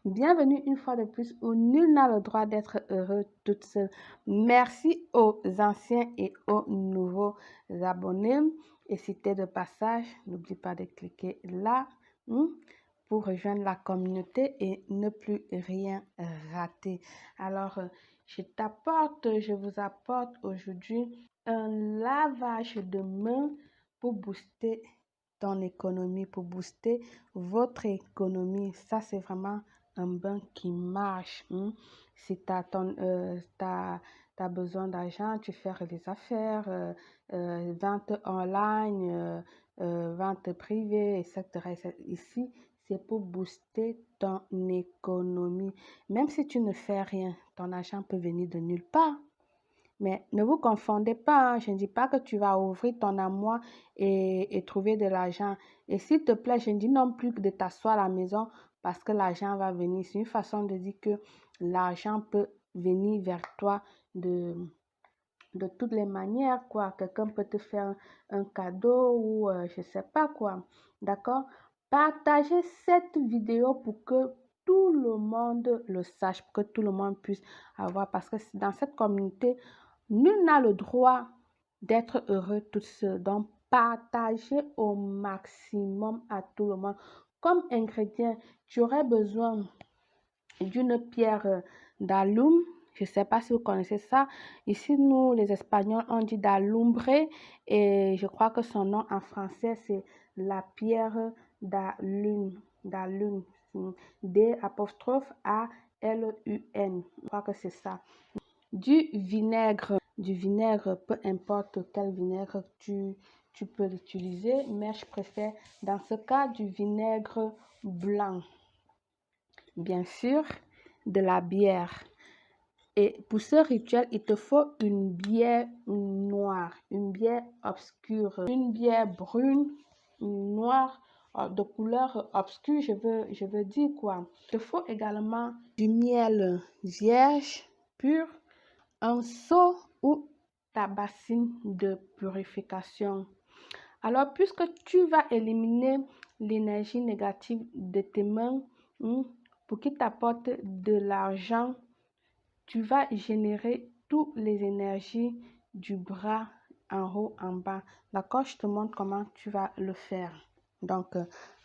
Bienvenue une fois de plus où nul n'a le droit d'être heureux toute seule. Merci aux anciens et aux nouveaux abonnés. Et si tu es de passage, n'oublie pas de cliquer là pour rejoindre la communauté et ne plus rien rater. Alors, je vous apporte aujourd'hui un lavage de mains pour booster ton économie, pour booster votre économie. Ça, c'est vraiment un bain qui marche. Si tu as besoin d'argent, tu fais des affaires, vente online, vente privée, etc. Ici, c'est pour booster ton économie. Même si tu ne fais rien, ton argent peut venir de nulle part. Mais ne vous confondez pas, je ne dis pas que tu vas ouvrir ton armoire et trouver de l'argent. Et s'il te plaît, je ne dis non plus que de t'asseoir à la maison parce que l'argent va venir. C'est une façon de dire que l'argent peut venir vers toi de toutes les manières, quoi. Quelqu'un peut te faire un cadeau ou je ne sais pas quoi. D'accord? Partagez cette vidéo pour que tout le monde le sache, pour que tout le monde puisse avoir. Parce que dans cette communauté, nul n'a le droit d'être heureux tout seul. Donc, partagez au maximum à tout le monde. Comme ingrédient, tu aurais besoin d'une pierre d'alum. Je ne sais pas si vous connaissez ça. Ici, nous, les Espagnols, on dit d'alumbre et je crois que son nom en français, c'est la pierre d'alun. D'alun. D'-A-L-U-N. Je crois que c'est ça. Du vinaigre, peu importe quel vinaigre tu peux l'utiliser, mais je préfère dans ce cas du vinaigre blanc. Bien sûr, de la bière. Et pour ce rituel, il te faut une bière noire, une bière obscure, une bière brune, noire, de couleur obscure, je veux dire quoi. Il te faut également du miel vierge pur, un seau ou ta bassine de purification. Alors, puisque tu vas éliminer l'énergie négative de tes mains pour qu'ils t'apportent de l'argent, tu vas générer toutes les énergies du bras en haut, en bas. D'accord? Je te montre comment tu vas le faire. Donc,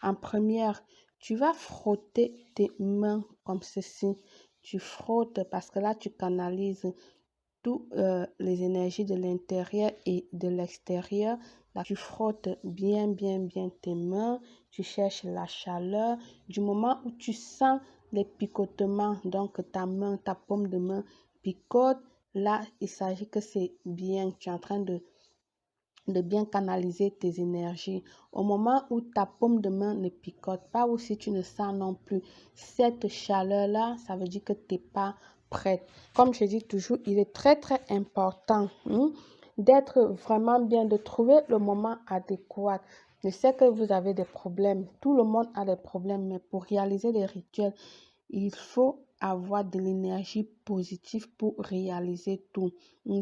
en première, tu vas frotter tes mains comme ceci. Tu frottes parce que là, tu canalises toutes les énergies de l'intérieur et de l'extérieur. Là, tu frottes bien tes mains. Tu cherches la chaleur. Du moment où tu sens les picotements, donc ta main, ta paume de main picote, là, il s'agit que c'est bien. Tu es en train de bien canaliser tes énergies. Au moment où ta paume de main ne picote pas ou si tu ne sens non plus cette chaleur-là, ça veut dire que tu n'es pas prête. Comme je dis toujours, il est très important d'être vraiment bien, de trouver le moment adéquat. Je sais que vous avez des problèmes, tout le monde a des problèmes, mais pour réaliser des rituels, il faut avoir de l'énergie positive pour réaliser tout.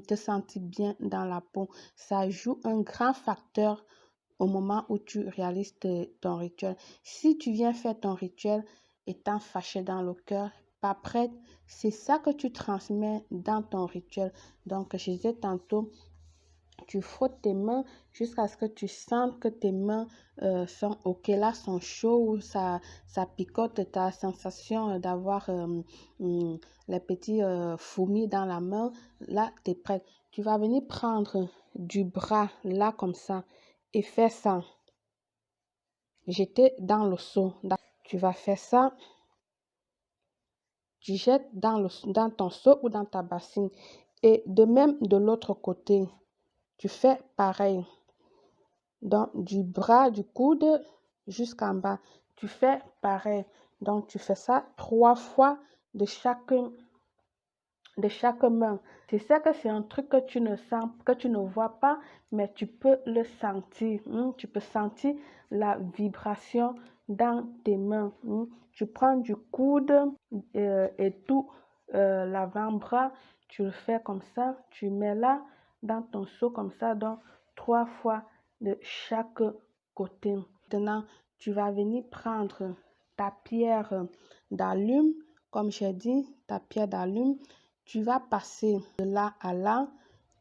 Te sentir bien dans la peau. Ça joue un grand facteur au moment où tu réalises ton rituel. Si tu viens faire ton rituel étant fâché dans le cœur, pas prête, c'est ça que tu transmets dans ton rituel. Donc, je disais tantôt, tu frottes tes mains jusqu'à ce que tu sentes que tes mains sont OK, là, sont chaudes ou ça picote, tu as la sensation d'avoir les petits fourmis dans la main. Là, tu es prête. Tu vas venir prendre du bras, là, comme ça, et faire ça. Jeter dans le seau. Tu vas faire ça. Tu jettes dans ton seau ou dans ta bassine. Et de même, de l'autre côté, tu fais pareil. Donc, du bras, du coude jusqu'en bas. Tu fais pareil. Donc, tu fais ça 3 fois de chaque main. Tu sais que c'est un truc que tu ne sens, que tu ne vois pas, mais tu peux le sentir. Tu peux sentir la vibration dans tes mains. Tu prends du coude et tout l'avant-bras, tu le fais comme ça, tu mets là dans ton seau comme ça, donc 3 fois de chaque côté. Maintenant, tu vas venir prendre ta pierre d'allume, comme j'ai dit, ta pierre d'allume, tu vas passer de là à là,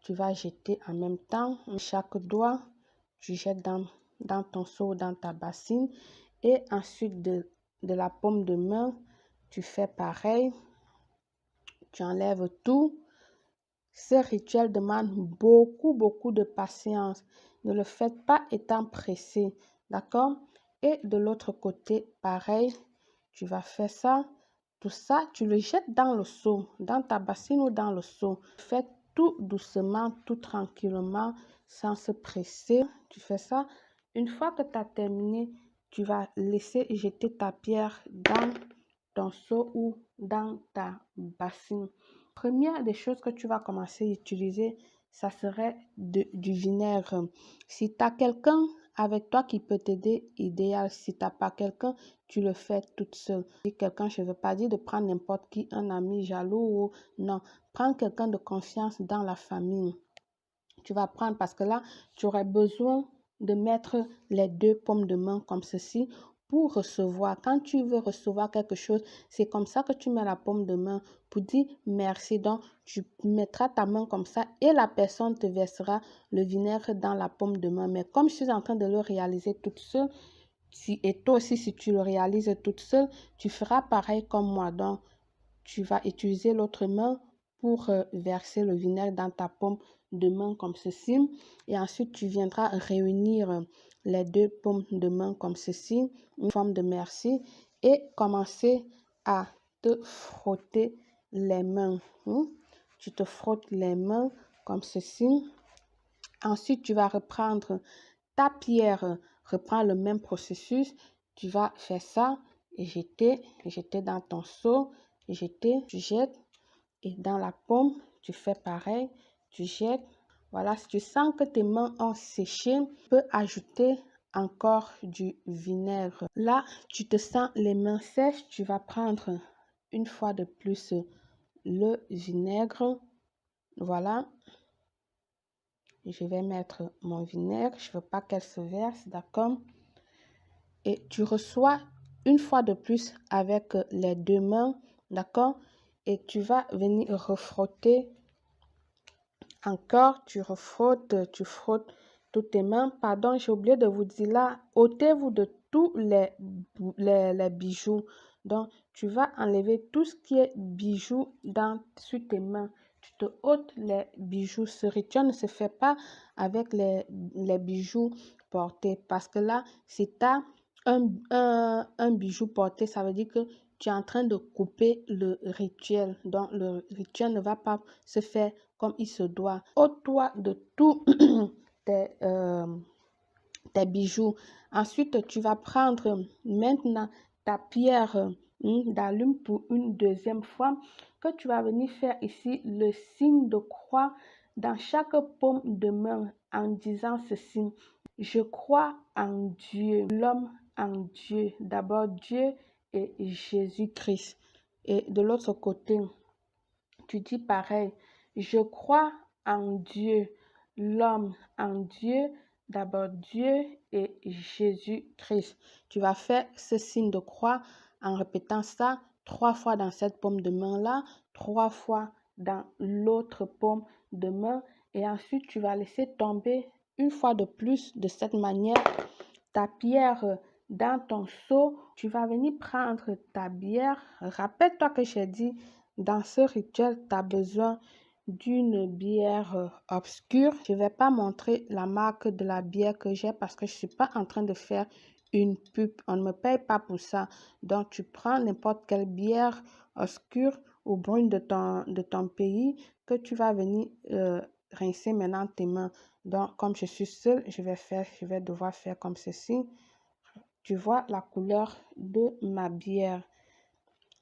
tu vas jeter en même temps. Chaque doigt, tu jettes dans ton seau, dans ta bassine. Et ensuite de la paume de main, tu fais pareil. Tu enlèves tout. Ce rituel demande beaucoup de patience. Ne le faites pas étant pressé, d'accord? Et de l'autre côté, pareil, tu vas faire ça. Tout ça, tu le jettes dans le seau, dans ta bassine ou dans le seau. Fais tout doucement, tout tranquillement, sans se presser. Tu fais ça. Une fois que tu as terminé, tu vas laisser jeter ta pierre dans ton seau ou dans ta bassine. Première des choses que tu vas commencer à utiliser, ça serait du vinaigre. Si tu as quelqu'un avec toi qui peut t'aider, idéal. Si tu n'as pas quelqu'un, tu le fais toute seule. Si quelqu'un, je ne veux pas dire de prendre n'importe qui, un ami jaloux ou non. Prends quelqu'un de confiance dans la famille. Tu vas prendre parce que là, tu aurais besoin de mettre les 2 paumes de main comme ceci pour recevoir. Quand tu veux recevoir quelque chose, c'est comme ça que tu mets la paume de main pour dire merci. Donc, tu mettras ta main comme ça et la personne te versera le vinaigre dans la paume de main. Mais comme je suis en train de le réaliser toute seule, et toi aussi, si tu le réalises toute seule, tu feras pareil comme moi. Donc, tu vas utiliser l'autre main pour verser le vinaigre dans ta paume de main comme ceci. Et ensuite, tu viendras réunir les 2 paumes de main comme ceci, une forme de merci, et commencer à te frotter les mains. Tu te frottes les mains comme ceci. Ensuite, tu vas reprendre ta pierre, reprends le même processus. Tu vas faire ça et jeter dans ton seau, jeter, tu jettes. Et dans la paume, tu fais pareil, tu jettes. Voilà, si tu sens que tes mains ont séché, tu peux ajouter encore du vinaigre. Là, tu te sens les mains sèches, tu vas prendre une fois de plus le vinaigre. Voilà. Je vais mettre mon vinaigre, je ne veux pas qu'elle se verse, d'accord? Et tu reçois une fois de plus avec les 2 mains, d'accord? Et tu vas venir refrotter encore, tu refrottes, tu frottes toutes tes mains. Pardon, j'ai oublié de vous dire là, ôtez-vous de tous les bijoux. Donc, tu vas enlever tout ce qui est bijoux sur tes mains. Tu te ôtes les bijoux. Ce rituel ne se fait pas avec les bijoux portés. Parce que là, si tu as un bijou porté, ça veut dire que tu es en train de couper le rituel. Donc, le rituel ne va pas se faire comme il se doit. Ôte-toi de tous tes, bijoux. Ensuite, tu vas prendre maintenant ta pierre d'allume pour une deuxième fois, que tu vas venir faire ici le signe de croix dans chaque paume de main en disant ceci: je crois en Dieu, l'homme en Dieu, d'abord Dieu et Jésus-Christ. Et de l'autre côté, tu dis pareil: je crois en Dieu, l'homme en Dieu, d'abord Dieu et Jésus-Christ. Tu vas faire ce signe de croix en répétant ça 3 fois dans cette paume de main-là, 3 fois dans l'autre paume de main. Et ensuite, tu vas laisser tomber une fois de plus de cette manière ta pierre dans ton seau. Tu vas venir prendre ta bière. Rappelle-toi que j'ai dit, dans ce rituel, tu as besoin d'une bière obscure. Je ne vais pas montrer la marque de la bière que j'ai parce que je ne suis pas en train de faire une pub. On ne me paye pas pour ça. Donc, tu prends n'importe quelle bière obscure ou brune de ton pays que tu vas venir rincer maintenant tes mains. Donc, comme je suis seule, je vais devoir faire comme ceci. Tu vois la couleur de ma bière.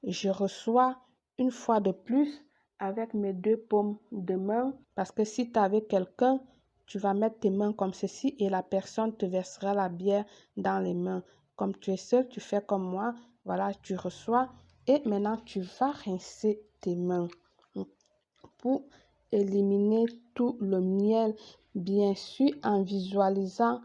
Je reçois une fois de plus avec mes 2 paumes de main, parce que si tu es avec quelqu'un, tu vas mettre tes mains comme ceci et la personne te versera la bière dans les mains. Comme tu es seul, tu fais comme moi. Voilà, tu reçois et maintenant tu vas rincer tes mains pour éliminer tout le miel, bien sûr en visualisant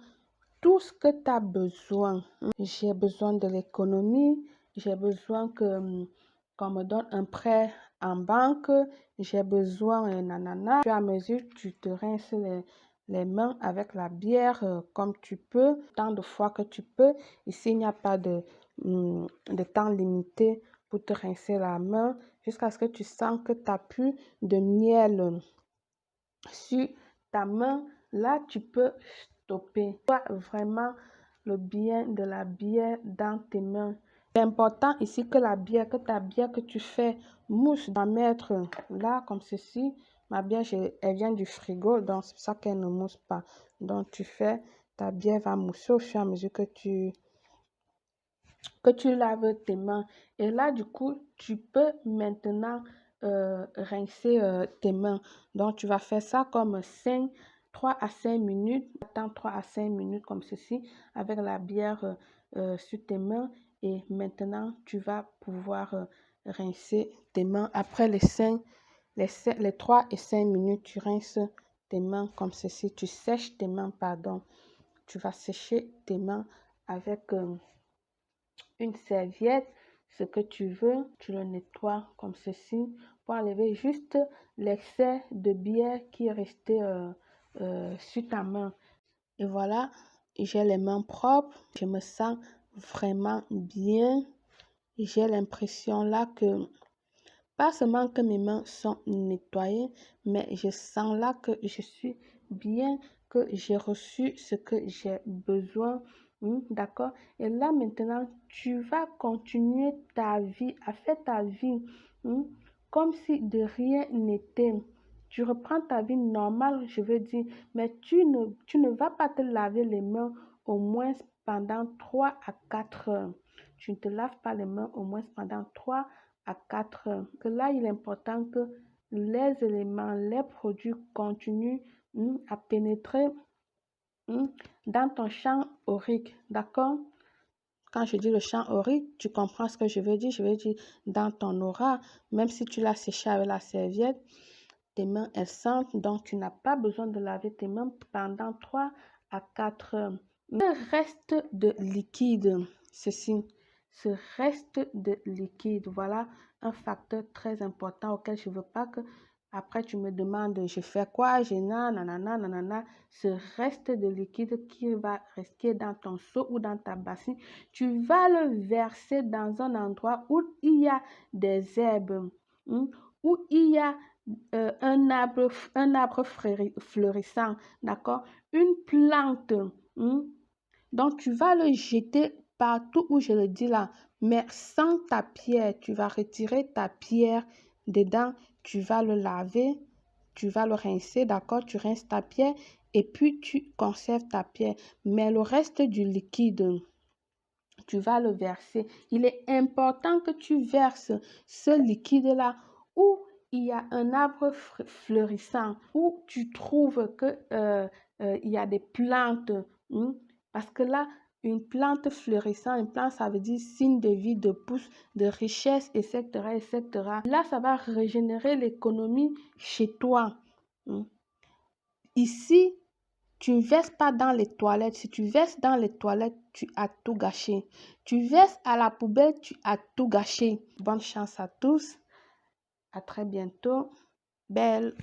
tout ce que tu as besoin. J'ai besoin de l'économie, j'ai besoin qu'on me donne un prêt en banque, j'ai besoin, nanana. Puis à mesure, tu te rinces les mains avec la bière comme tu peux, tant de fois que tu peux. Ici, il n'y a pas de temps limité pour te rincer la main jusqu'à ce que tu sens que tu n'as plus de miel sur ta main. Là, tu peux stopper. Tu vois vraiment le bien de la bière dans tes mains. C'est important ici que ta bière que tu fais mousse, va mettre là comme ceci. Ma bière, elle vient du frigo, donc c'est pour ça qu'elle ne mousse pas. Donc ta bière va mousser au fur et à mesure que tu laves tes mains. Et là, du coup, tu peux maintenant rincer tes mains. Donc, tu vas faire ça comme 3 à 5 minutes. Attends 3 à 5 minutes comme ceci avec la bière sur tes mains. Et maintenant, tu vas pouvoir rincer tes mains. Après les 3 et 5 minutes, tu rinces tes mains comme ceci. Tu sèches tes mains, pardon. Tu vas sécher tes mains avec une serviette, ce que tu veux, tu le nettoies comme ceci pour enlever juste l'excès de bière qui est resté sur ta main. Et voilà, j'ai les mains propres, je me sens vraiment bien. J'ai l'impression là que, pas seulement que mes mains sont nettoyées, mais je sens là que je suis bien, que j'ai reçu ce que j'ai besoin. D'accord? Et là maintenant, tu vas continuer ta vie, à faire ta vie comme si de rien n'était. Tu reprends ta vie normale, je veux dire, mais tu ne vas pas te laver les mains au moins pendant 3 à 4 heures. Tu ne te laves pas les mains au moins pendant 3 à 4 heures. Que là, il est important que les éléments, les produits continuent à pénétrer dans ton champ aurique. D'accord? Quand je dis le champ aurique, tu comprends ce que je veux dire. Je veux dire dans ton aura, même si tu l'as séché avec la serviette, tes mains, elles sentent. Donc, tu n'as pas besoin de laver tes mains pendant 3 à 4 heures. Le reste de liquide, ceci, ce reste de liquide, voilà un facteur très important auquel je ne veux pas que après tu me demandes je fais quoi, j'ai nanana, nanana. Ce reste de liquide qui va rester dans ton seau ou dans ta bassine, tu vas le verser dans un endroit où il y a des herbes, où il y a un arbre fleurissant, d'accord? Une plante. Donc, tu vas le jeter partout où je le dis là, mais sans ta pierre. Tu vas retirer ta pierre dedans, tu vas le laver, tu vas le rincer, d'accord? Tu rinces ta pierre et puis tu conserves ta pierre. Mais le reste du liquide, tu vas le verser. Il est important que tu verses ce liquide-là où il y a un arbre fleurissant, où tu trouves que il y a des plantes. Parce que là, une plante fleurissante, une plante, ça veut dire signe de vie, de pousse, de richesse, etc., etc. Là, ça va régénérer l'économie chez toi. Ici, tu ne verses pas dans les toilettes. Si tu verses dans les toilettes, tu as tout gâché. Tu verses à la poubelle, tu as tout gâché. Bonne chance à tous. À très bientôt. Belle.